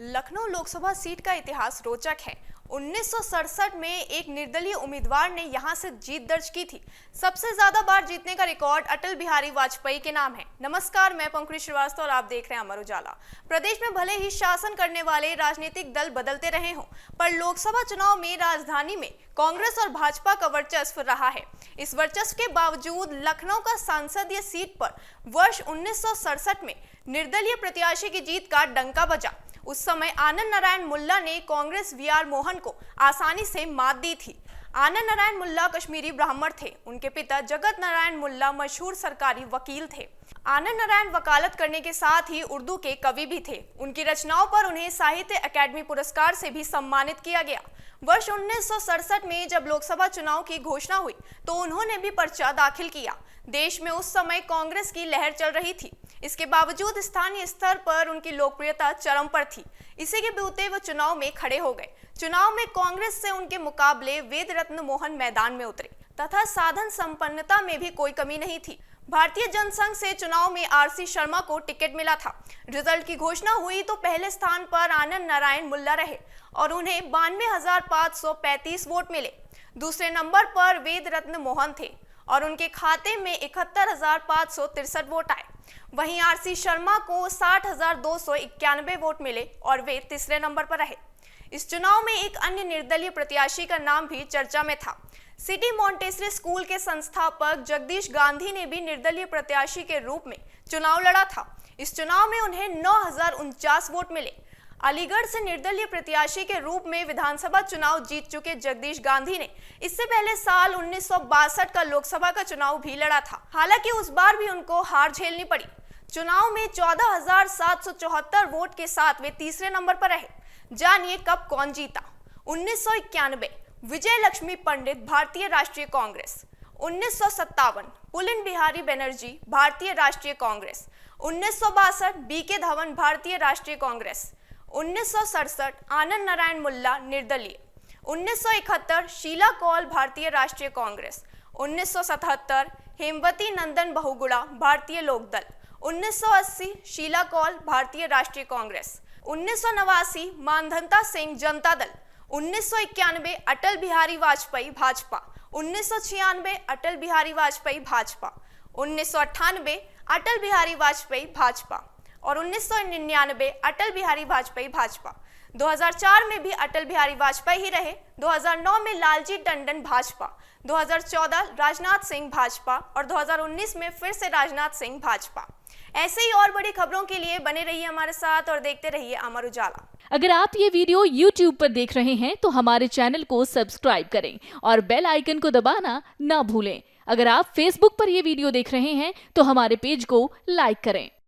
Lucknow Lok Sabha seat का इतिहास रोचक है। 1967 में एक निर्दलीय उम्मीदवार ने यहां से जीत दर्ज की थी। सबसे ज्यादा बार जीतने का रिकॉर्ड अटल बिहारी वाजपेयी के नाम है। नमस्कार, मैं पंकज श्रीवास्तव और आप देख रहे हैं अमर उजाला। प्रदेश में भले ही शासन करने वाले राजनीतिक दल बदलते रहे हों, पर लोकसभा चुनाव में राजधानी में कांग्रेस और भाजपा का वर्चस्व रहा है। इस वर्चस्व के बावजूद लखनऊ का संसदीय सीट पर वर्ष 1967 में निर्दलीय प्रत्याशी की जीत का डंका बजा। उस समय आनंद नारायण मुल्ला ने कांग्रेस वीआर मोहन को आसानी से मात दी थी। आनंद नारायण मुल्ला कश्मीरी ब्राह्मण थे। उनके पिता जगत नारायण मुल्ला मशहूर सरकारी वकील थे। आनंद नारायण वकालत करने के साथ ही उर्दू के कवि भी थे। उनकी रचनाओं पर उन्हें साहित्य अकादमी पुरस्कार से भी सम्मानित किया गया। वर्ष 1967 में जब लोकसभा चुनाव की घोषणा हुई तो उन्होंने भी पर्चा दाखिल किया। देश में उस समय कांग्रेस की लहर चल रही थी। इसके बावजूद स्थानीय स्तर पर उनकी लोकप्रियता चरम पर थी। इसी के बूते वो चुनाव में खड़े हो गए। चुनाव में कांग्रेस से उनके मुकाबले वेद रत्न मोहन मैदान में उतरे तथा साधन संपन्नता में भी कोई कमी नहीं थी। भारतीय जनसंघ से चुनाव में आरसी शर्मा को टिकट मिला था। रिजल्ट की घोषणा हुई तो पहले स्थान पर आनंद नारायण मुल्ला रहे और उन्हें 92,535 वोट मिले। दूसरे नंबर पर वेद रत्न मोहन थे और उनके खाते में 71,563 वोट आए। वहीं आरसी शर्मा को 60,291 वोट मिले और वे तीसरे नंबर पर रहे। इस चुनाव में एक अन्य निर्दलीय प्रत्याशी का नाम भी चर्चा में था। सिटी मॉन्टेसरी स्कूल के संस्थापक जगदीश गांधी ने भी निर्दलीय प्रत्याशी के रूप में चुनाव लड़ा था। इस चुनाव में उन्हें 9,049 वोट मिले। अलीगढ़ से निर्दलीय प्रत्याशी के रूप में विधानसभा चुनाव जीत चुके जगदीश गांधी ने इससे पहले साल 1962 का लोकसभा का चुनाव भी लड़ा था। हालांकि उस बार भी उनको हार झेलनी पड़ी। चुनाव में 14,774 वोट के साथ वे तीसरे नंबर पर रहे। जानिए कब कौन जीता। 1991 विजय लक्ष्मी पंडित, भारतीय राष्ट्रीय कांग्रेस। 1957 पुलिन बिहारी बनर्जी, भारतीय राष्ट्रीय कांग्रेस। 1962 बीके धवन, भारतीय राष्ट्रीय कांग्रेस। 1967 आनंद नारायण मुल्ला, निर्दलीय। 1971 शीला कौल, भारतीय राष्ट्रीय कांग्रेस। 1977 हेमवती नंदन बहुगुणा, भारतीय लोकदल। 1980 शीला कौल, भारतीय राष्ट्रीय कांग्रेस। 1989 मानधन्ता सिंह, जनता दल। 1991 अटल बिहारी वाजपेयी, भाजपा। 1996 अटल बिहारी वाजपेयी, भाजपा। 1998 अटल बिहारी वाजपेयी, भाजपा और 1999 अटल बिहारी वाजपेयी, भाजपा। 2004 में भी अटल बिहारी वाजपेयी ही रहे। 2009 में लालजी टंडन, भाजपा। 2014 राजनाथ सिंह, भाजपा और 2019 में फिर से राजनाथ सिंह, भाजपा। ऐसे ही और बड़ी खबरों के लिए बने रहिए हमारे साथ और देखते रहिए अमर उजाला। अगर आप ये वीडियो YouTube पर देख रहे हैं तो हमारे चैनल को सब्सक्राइब करें और बेल आइकन को दबाना ना भूलें। अगर आप Facebook पर ये वीडियो देख रहे हैं तो हमारे पेज को लाइक करें।